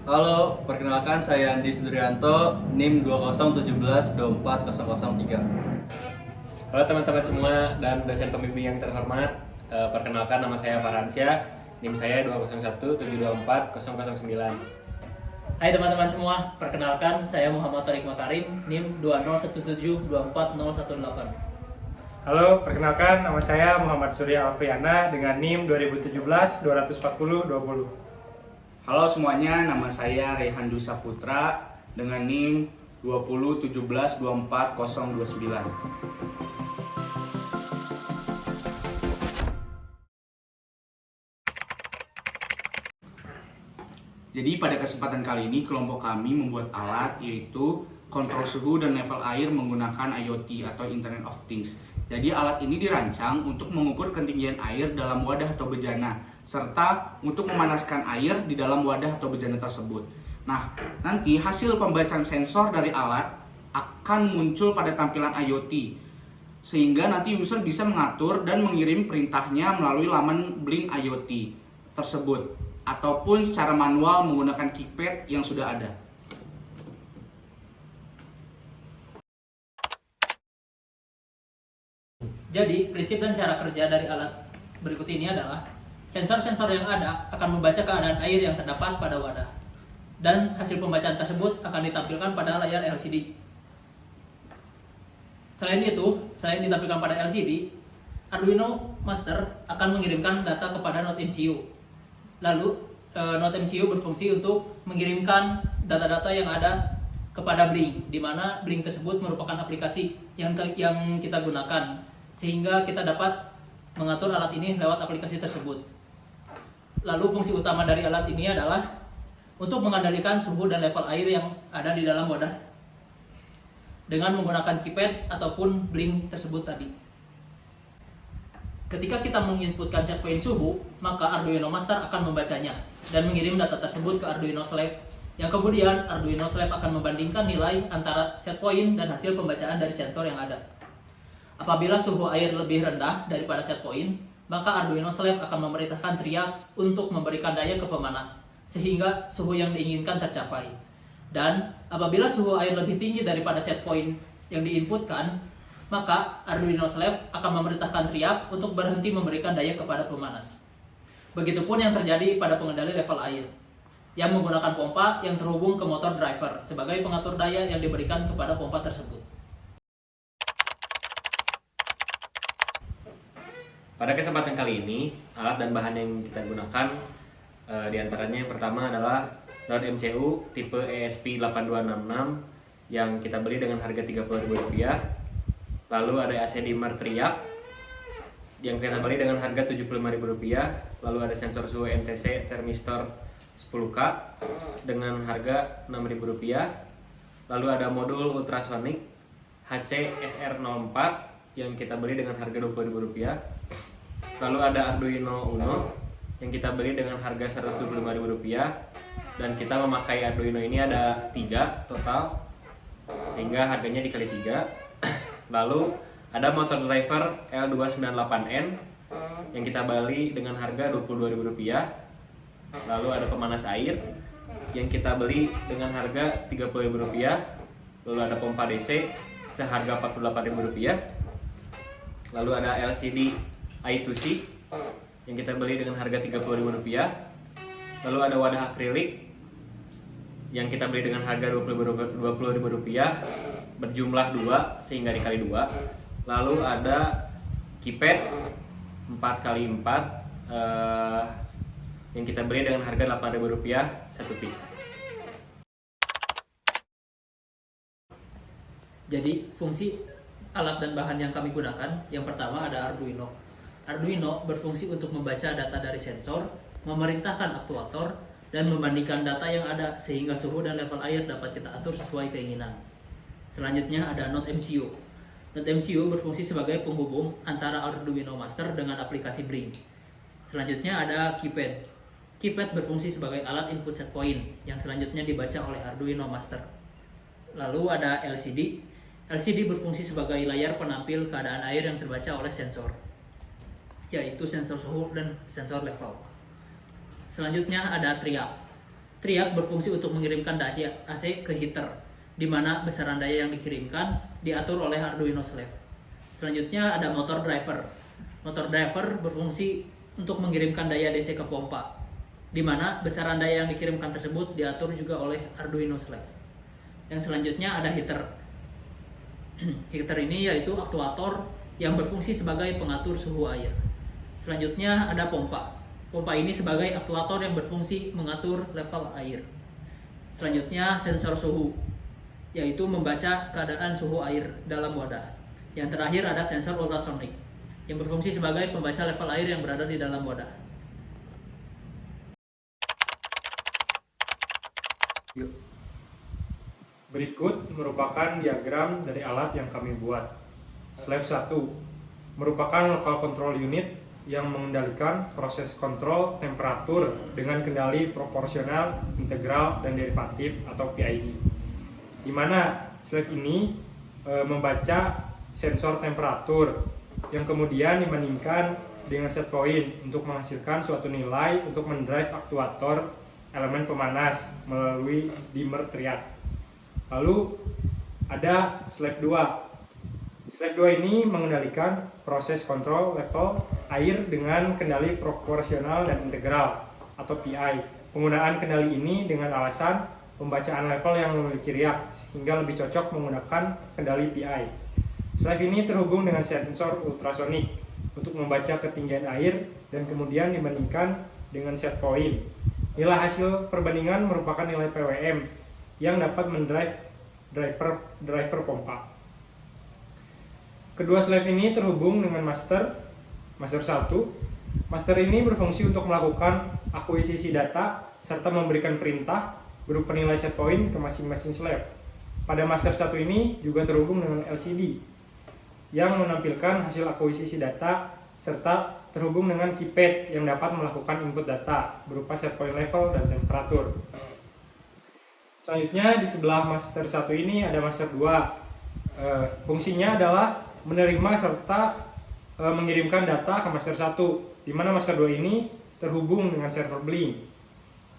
Halo, perkenalkan saya Andi Sudrianto, NIM 2017-24-003. Halo teman-teman semua dan dosen pembimbing yang terhormat. Perkenalkan nama saya Farhansyah, NIM saya 201724009. Hai teman-teman semua, perkenalkan saya Muhammad Tariq Makarim, NIM 2017240018. Halo, perkenalkan nama saya Muhammad Surya Alfriana dengan NIM 2017-240-20. Halo semuanya, nama saya Rehan Dusa Putra dengan NIM 201724029. Jadi pada kesempatan kali ini kelompok kami membuat alat yaitu kontrol suhu dan level air menggunakan IoT atau Internet of Things. Jadi alat ini dirancang untuk mengukur ketinggian air dalam wadah atau bejana serta untuk memanaskan air di dalam wadah atau bejana tersebut. Nah, nanti hasil pembacaan sensor dari alat akan muncul pada tampilan IoT sehingga nanti user bisa mengatur dan mengirim perintahnya melalui laman Blink IoT tersebut ataupun secara manual menggunakan keypad yang sudah ada. Jadi, prinsip dan cara kerja dari alat berikut ini adalah sensor-sensor yang ada akan membaca keadaan air yang terdapat pada wadah dan hasil pembacaan tersebut akan ditampilkan pada layar LCD. Selain ditampilkan pada LCD, Arduino Master akan mengirimkan data kepada Node MCU. Lalu, Node MCU berfungsi untuk mengirimkan data-data yang ada kepada Blink, di mana Blink tersebut merupakan aplikasi yang kita gunakan, sehingga kita dapat mengatur alat ini lewat aplikasi tersebut. Lalu fungsi utama dari alat ini adalah untuk mengendalikan suhu dan level air yang ada di dalam wadah dengan menggunakan keypad ataupun Blink tersebut tadi. Ketika kita menginputkan setpoint suhu, maka Arduino Master akan membacanya dan mengirim data tersebut ke Arduino Slave, yang kemudian Arduino Slave akan membandingkan nilai antara setpoint dan hasil pembacaan dari sensor yang ada. Apabila suhu air lebih rendah daripada setpoint, maka Arduino Slave akan memerintahkan triak untuk memberikan daya ke pemanas, sehingga suhu yang diinginkan tercapai. Dan apabila suhu air lebih tinggi daripada setpoint yang diinputkan, maka Arduino Slave akan memerintahkan triak untuk berhenti memberikan daya kepada pemanas. Begitupun yang terjadi pada pengendali level air, yang menggunakan pompa yang terhubung ke motor driver sebagai pengatur daya yang diberikan kepada pompa tersebut. Pada kesempatan kali ini, alat dan bahan yang kita gunakan diantaranya yang pertama adalah Node MCU tipe ESP8266 yang kita beli dengan harga Rp30.000. Lalu ada AC dimmer triak yang kita beli dengan harga Rp75.000. Lalu ada sensor suhu NTC thermistor 10K dengan harga Rp6.000. Lalu ada modul ultrasonic HC SR04 yang kita beli dengan harga Rp20.000. Lalu ada Arduino Uno yang kita beli dengan harga Rp125.000, dan kita memakai Arduino ini ada 3 total sehingga harganya dikali 3. Lalu ada motor driver L298N yang kita beli dengan harga Rp22.000. Lalu ada pemanas air yang kita beli dengan harga Rp30.000. Lalu ada pompa DC seharga Rp48.000. Lalu ada LCD I2C yang kita beli dengan harga Rp30.000. Lalu ada wadah akrilik yang kita beli dengan harga Rp20.000 berjumlah 2 sehingga dikali 2. Lalu ada keypad 4x4 yang kita beli dengan harga Rp8.000 satu piece. Jadi fungsi alat dan bahan yang kami gunakan, yang pertama ada Arduino. Arduino berfungsi untuk membaca data dari sensor, memerintahkan aktuator, dan membandingkan data yang ada sehingga suhu dan level air dapat kita atur sesuai keinginan. Selanjutnya ada Node MCU. Node MCU berfungsi sebagai penghubung antara Arduino Master dengan aplikasi Blink. Selanjutnya ada keypad. Keypad berfungsi sebagai alat input setpoint yang selanjutnya dibaca oleh Arduino Master. Lalu ada LCD. LCD berfungsi sebagai layar penampil keadaan air yang terbaca oleh sensor, yaitu sensor suhu dan sensor level. Selanjutnya ada triak. Triac berfungsi untuk mengirimkan daya AC ke heater, di mana besaran daya yang dikirimkan diatur oleh Arduino Slave. Selanjutnya ada motor driver. Motor driver berfungsi untuk mengirimkan daya DC ke pompa, di mana besaran daya yang dikirimkan tersebut diatur juga oleh Arduino Slave. Yang selanjutnya ada heater. Heater ini yaitu aktuator yang berfungsi sebagai pengatur suhu air. Selanjutnya ada pompa. Pompa ini sebagai aktuator yang berfungsi mengatur level air. Selanjutnya sensor suhu, yaitu membaca keadaan suhu air dalam wadah. Yang terakhir ada sensor ultrasonic, yang berfungsi sebagai pembaca level air yang berada di dalam wadah. Berikut merupakan diagram dari alat yang kami buat. Slave 1 merupakan local control unit yang mengendalikan proses kontrol temperatur dengan kendali proporsional, integral, dan derivatif atau PID. Di mana slave ini membaca sensor temperatur yang kemudian dibandingkan dengan set point untuk menghasilkan suatu nilai untuk mendrive aktuator elemen pemanas melalui dimmer triac. Lalu ada slave 2. Slave 2 ini mengendalikan proses kontrol level air dengan kendali proporsional dan integral atau PI. Penggunaan kendali ini dengan alasan pembacaan level yang memiliki riak sehingga lebih cocok menggunakan kendali PI. Slave ini terhubung dengan sensor ultrasonik untuk membaca ketinggian air dan kemudian dibandingkan dengan set point. Nilai hasil perbandingan merupakan nilai PWM yang dapat mendrive driver pompa. Kedua slave ini terhubung dengan master 1. Master ini berfungsi untuk melakukan akuisisi data serta memberikan perintah berupa nilai set point ke masing-masing slave. Pada master 1 ini juga terhubung dengan LCD yang menampilkan hasil akuisisi data serta terhubung dengan keypad yang dapat melakukan input data berupa set point level dan temperatur. Selanjutnya di sebelah master 1 ini ada master 2. Fungsinya adalah menerima serta mengirimkan data ke master 1, di mana master 2 ini terhubung dengan server Blink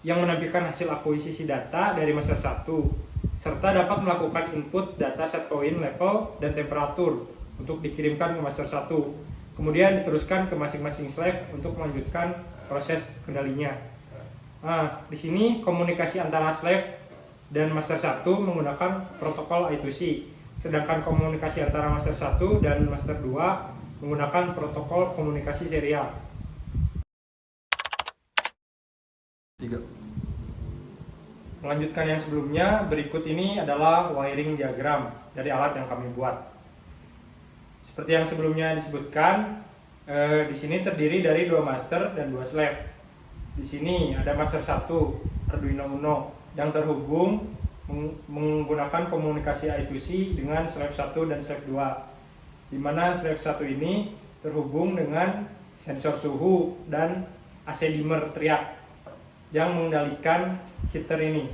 yang menampilkan hasil akuisisi data dari master 1 serta dapat melakukan input data set point level dan temperatur untuk dikirimkan ke master 1. Kemudian diteruskan ke masing-masing slave untuk melanjutkan proses kendalinya. Nah, di sini komunikasi antara slave dan master 1 menggunakan protokol I2C. Sedangkan komunikasi antara master 1 dan master 2 menggunakan protokol komunikasi serial. 3. Melanjutkan yang sebelumnya, berikut ini adalah wiring diagram dari alat yang kami buat. Seperti yang sebelumnya disebutkan, di sini terdiri dari 2 master dan 2 slave. Di sini ada master 1 Arduino Uno yang terhubung menggunakan komunikasi I2C dengan slave 1 dan slave 2, di mana slave 1 ini terhubung dengan sensor suhu dan AC dimmer triac yang mengendalikan heater ini.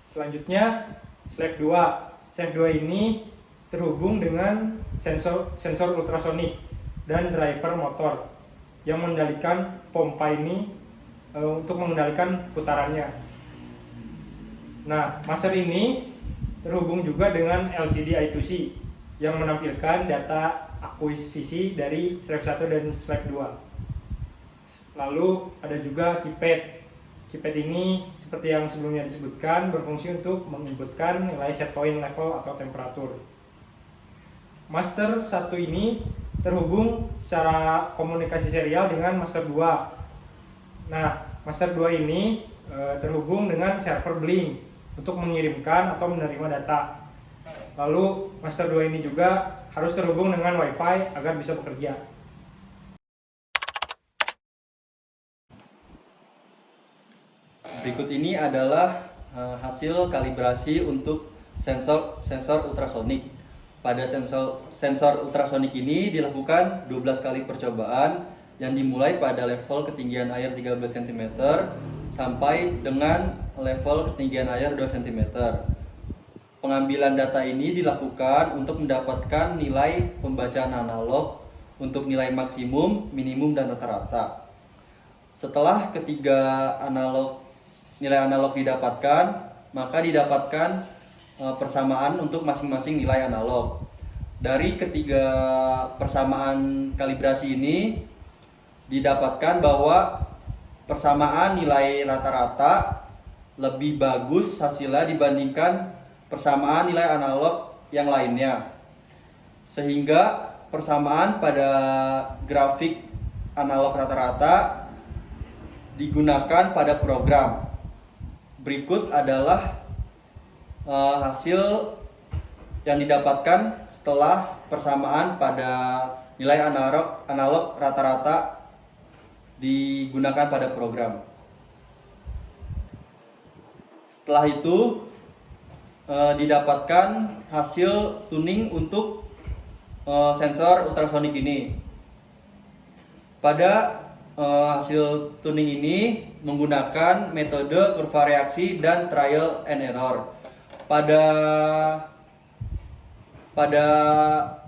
Selanjutnya slave 2. Slave 2 ini terhubung dengan sensor ultrasonik dan driver motor yang mengendalikan pompa ini untuk mengendalikan putarannya. Nah, master ini terhubung juga dengan LCD I2C yang menampilkan data akuisisi dari slave 1 dan slave 2. Lalu ada juga keypad. Keypad ini seperti yang sebelumnya disebutkan berfungsi untuk menginputkan nilai set point level atau temperatur. Master 1 ini terhubung secara komunikasi serial dengan master 2. Nah, master 2 ini terhubung dengan server Blink untuk mengirimkan atau menerima data. Lalu master 2 ini juga harus terhubung dengan Wi-Fi agar bisa bekerja. Berikut ini adalah hasil kalibrasi untuk sensor ultrasonik. Pada sensor ultrasonik ini dilakukan 12 kali percobaan yang dimulai pada level ketinggian air 13 cm sampai dengan level ketinggian air 2 cm. Pengambilan data ini dilakukan untuk mendapatkan nilai pembacaan analog untuk nilai maksimum, minimum, dan rata-rata. Setelah ketiga analog nilai analog didapatkan, maka didapatkan persamaan untuk masing-masing nilai analog. Dari ketiga persamaan kalibrasi ini didapatkan bahwa persamaan nilai rata-rata lebih bagus hasilnya dibandingkan persamaan nilai analog yang lainnya. Sehingga persamaan pada grafik analog rata-rata digunakan pada program. Berikut adalah hasil yang didapatkan setelah persamaan pada nilai analog rata-rata digunakan pada program. Setelah itu didapatkan hasil tuning untuk sensor ultrasonik ini. Pada hasil tuning ini menggunakan metode kurva reaksi dan trial and error. Pada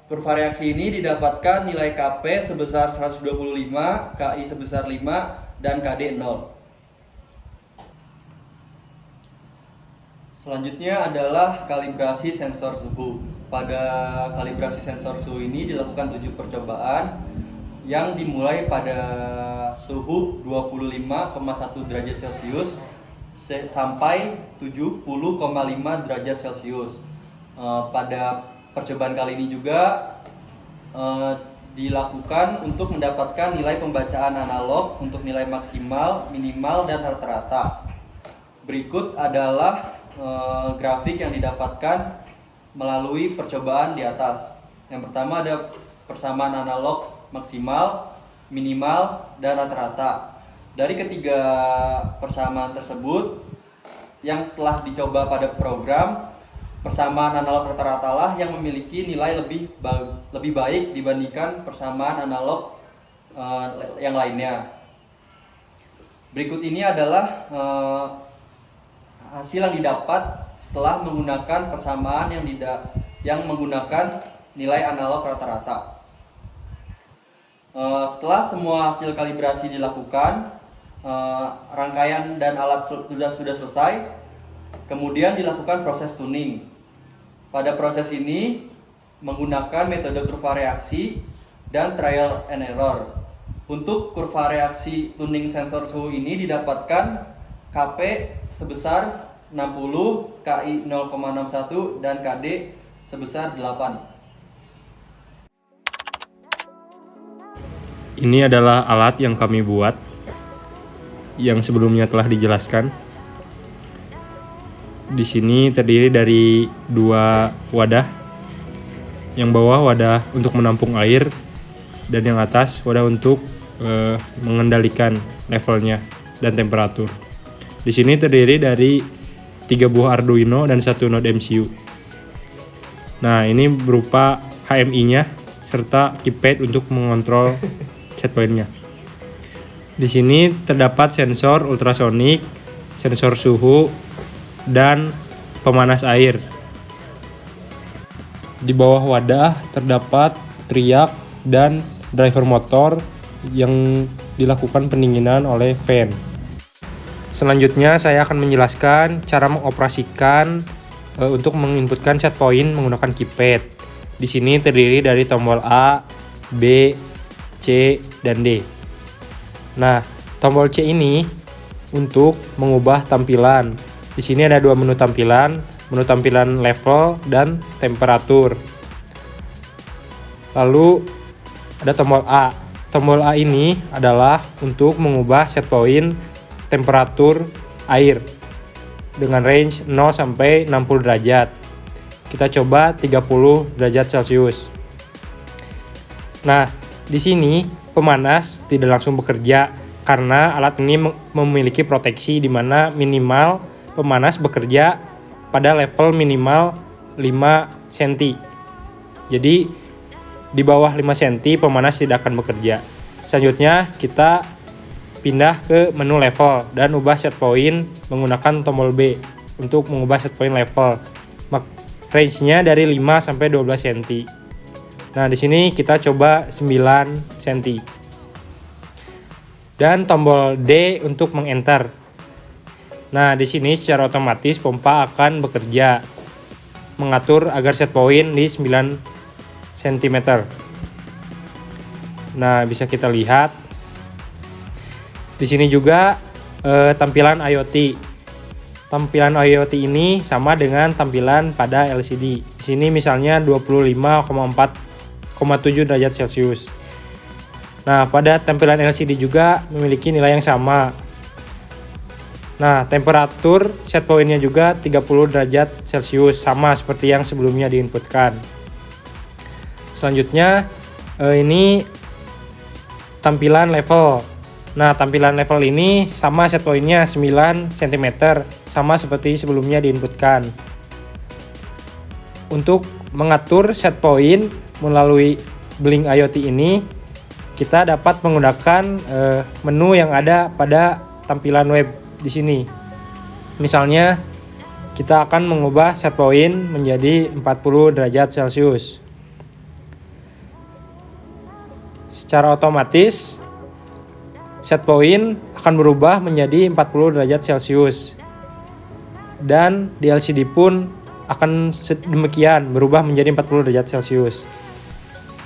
kurva reaksi ini didapatkan nilai Kp sebesar 125, Ki sebesar 5, dan Kd 0. Selanjutnya adalah kalibrasi sensor suhu. Pada kalibrasi sensor suhu ini dilakukan 7 percobaan yang dimulai pada suhu 25,1 derajat Celcius sampai 70,5 derajat Celcius. Pada percobaan kali ini juga dilakukan untuk mendapatkan nilai pembacaan analog untuk nilai maksimal, minimal, dan rata-rata. Berikut adalah grafik yang didapatkan melalui percobaan di atas. Yang pertama ada persamaan analog maksimal, minimal, dan rata-rata. Dari ketiga persamaan tersebut, yang setelah dicoba pada program, persamaan analog rata-rata lah yang memiliki nilai lebih baik dibandingkan persamaan analog yang lainnya. Berikut ini adalah hasil yang didapat setelah menggunakan persamaan yang menggunakan nilai analog rata-rata. Setelah semua hasil kalibrasi dilakukan, rangkaian dan alat sudah selesai, kemudian dilakukan proses tuning. Pada proses ini menggunakan metode kurva reaksi dan trial and error. Untuk kurva reaksi tuning sensor suhu ini didapatkan Kp sebesar 60, Ki 0,61, dan Kd sebesar 8. Ini adalah alat yang kami buat yang sebelumnya telah dijelaskan. Di sini terdiri dari 2 wadah. Yang bawah wadah untuk menampung air dan yang atas wadah untuk mengendalikan levelnya dan temperatur. Di sini terdiri dari 3 buah Arduino dan 1 node MCU. Nah, ini berupa HMI-nya serta keypad untuk mengontrol set point-nya. Di sini terdapat sensor ultrasonik, sensor suhu, dan pemanas air. Di bawah wadah terdapat triac dan driver motor yang dilakukan pendinginan oleh fan. Selanjutnya saya akan menjelaskan cara mengoperasikan untuk menginputkan set point menggunakan keypad. Di sini terdiri dari tombol A, B, C, dan D. Nah, tombol C ini untuk mengubah tampilan. Di sini ada 2 menu tampilan level dan temperatur. Lalu ada tombol A. Tombol A ini adalah untuk mengubah set point temperatur air dengan range 0 sampai 60 derajat. Kita coba 30 derajat Celcius. Nah, di sini pemanas tidak langsung bekerja karena alat ini memiliki proteksi di mana minimal pemanas bekerja pada level minimal 5 cm. Jadi di bawah 5 cm pemanas tidak akan bekerja. Selanjutnya kita pindah ke menu level dan ubah set point menggunakan tombol B untuk mengubah set point level. Range-nya dari 5 sampai 12 cm. Nah, di sini kita coba 9 cm. Dan tombol D untuk meng-enter. Nah, di sini secara otomatis pompa akan bekerja mengatur agar set point di 9 cm. Nah, bisa kita lihat di sini juga tampilan IoT. Tampilan IoT ini sama dengan tampilan pada LCD. Di sini misalnya 25,4,7 derajat Celcius. Nah, pada tampilan LCD juga memiliki nilai yang sama. Nah, temperatur set point-nya juga 30 derajat Celcius, sama seperti yang sebelumnya diinputkan. Selanjutnya, ini tampilan level. Nah, tampilan level ini sama set point-nya 9 cm, sama seperti sebelumnya diinputkan. Untuk mengatur set point melalui Blink IoT ini, kita dapat menggunakan menu yang ada pada tampilan web di sini. Misalnya, kita akan mengubah set point menjadi 40 derajat Celcius. Secara otomatis, set point akan berubah menjadi 40 derajat Celcius. Dan di LCD pun akan demikian, berubah menjadi 40 derajat Celcius.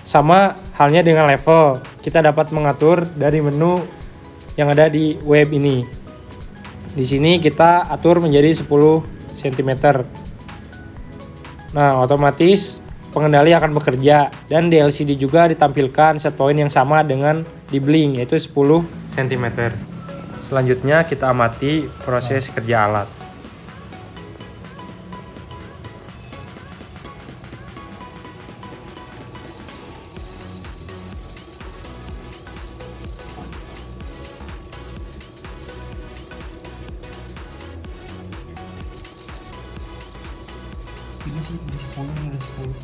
Sama halnya dengan level, kita dapat mengatur dari menu yang ada di web ini. Di sini kita atur menjadi 10 cm. Nah, otomatis pengendali akan bekerja, dan di LCD juga ditampilkan set point yang sama dengan di Blink, yaitu 10 cm. Selanjutnya kita amati proses kerja alat. Ini sih di 10, ini ada 10.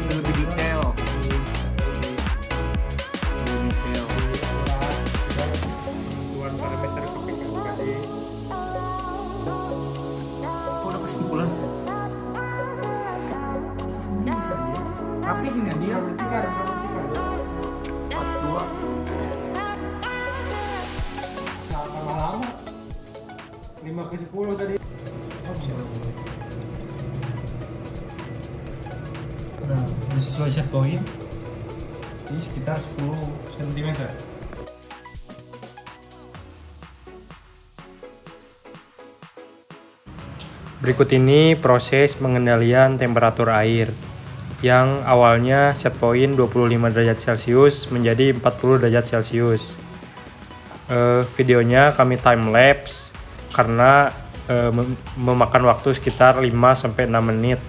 Lebih detail. Tentuan parameter kepikan tadi. Udah kesimpulan. Tapi ini dia 42. Lama-lama 5/10 tadi. Nah, sesuai set point ini sekitar 10 cm. Berikut ini proses pengendalian temperatur air yang awalnya set point 25 derajat Celcius menjadi 40 derajat Celcius. Videonya kami time lapse karena memakan waktu sekitar 5-6 menit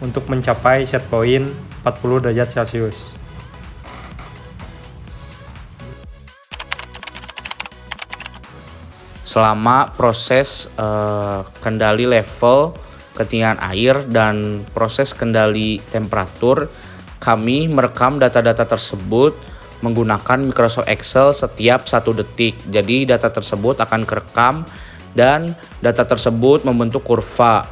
untuk mencapai set point 40 derajat Celcius. Selama proses kendali level ketinggian air dan proses kendali temperatur, kami merekam data-data tersebut menggunakan Microsoft Excel setiap 1 detik. Jadi data tersebut akan kerekam dan data tersebut membentuk kurva.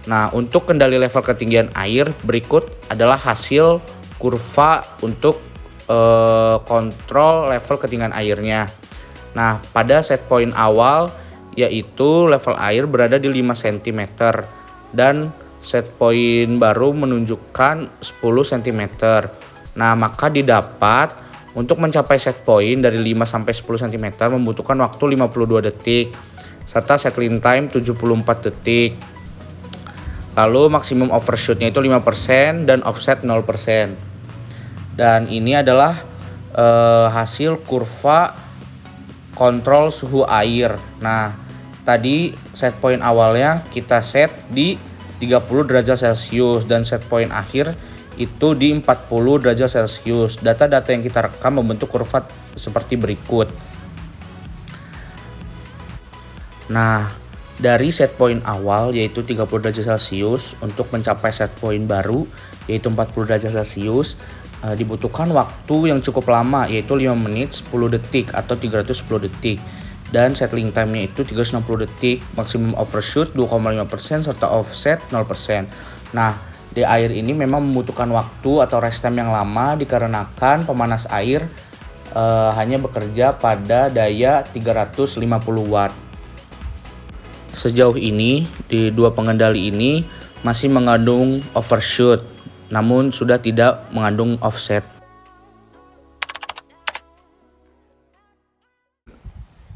Nah, untuk kendali level ketinggian air, berikut adalah hasil kurva untuk kontrol level ketinggian airnya. Nah, pada set point awal yaitu level air berada di 5 cm dan set point baru menunjukkan 10 cm. Nah, maka didapat untuk mencapai set point dari 5 sampai 10 cm membutuhkan waktu 52 detik serta settling time 74 detik. Lalu maksimum overshootnya itu 5% dan offset 0%. Dan ini adalah hasil kurva kontrol suhu air. Nah, tadi set point awalnya kita set di 30 derajat Celcius dan set point akhir itu di 40 derajat Celcius. Data-data yang kita rekam membentuk kurva seperti berikut. Nah, dari set point awal yaitu 30 derajat Celcius untuk mencapai set point baru yaitu 40 derajat Celcius dibutuhkan waktu yang cukup lama yaitu 5 menit 10 detik atau 310 detik dan settling time-nya itu 360 detik, maksimum overshoot 2,5% serta offset 0%. Nah, di air ini memang membutuhkan waktu atau rest time yang lama dikarenakan pemanas air hanya bekerja pada daya 350 watt. Sejauh ini, di dua pengendali ini masih mengandung overshoot, namun sudah tidak mengandung offset.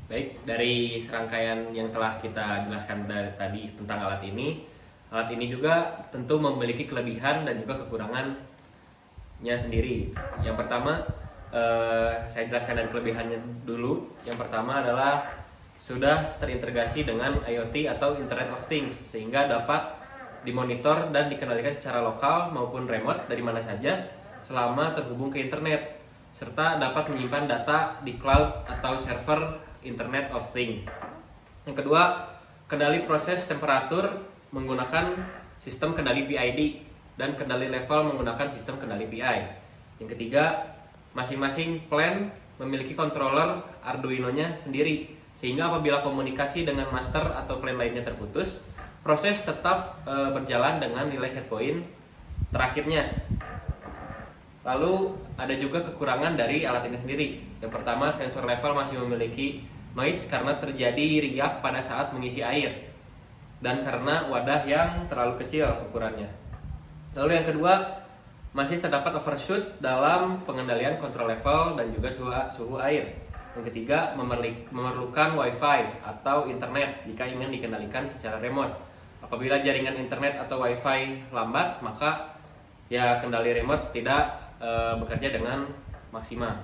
Baik, dari serangkaian yang telah kita jelaskan dari tadi tentang alat ini juga tentu memiliki kelebihan dan juga kekurangannya sendiri. Yang pertama, saya jelaskan dari kelebihannya dulu. Yang pertama adalah sudah terintegrasi dengan IoT atau Internet of Things sehingga dapat dimonitor dan dikendalikan secara lokal maupun remote dari mana saja selama terhubung ke internet serta dapat menyimpan data di cloud atau server Internet of Things. Yang kedua, kendali proses temperatur menggunakan sistem kendali PID dan kendali level menggunakan sistem kendali PI. Yang ketiga, masing-masing plan memiliki controller Arduino-nya sendiri sehingga apabila komunikasi dengan master atau plan lainnya terputus, proses tetap berjalan dengan nilai set point terakhirnya. Lalu ada juga kekurangan dari alat ini sendiri. Yang pertama, sensor level masih memiliki noise karena terjadi riak pada saat mengisi air dan karena wadah yang terlalu kecil ukurannya. Lalu yang kedua, masih terdapat overshoot dalam pengendalian kontrol level dan juga suhu air. Yang ketiga, memerlukan Wi-Fi atau internet jika ingin dikendalikan secara remote. Apabila jaringan internet atau Wi-Fi lambat, maka ya kendali remote tidak bekerja dengan maksimal.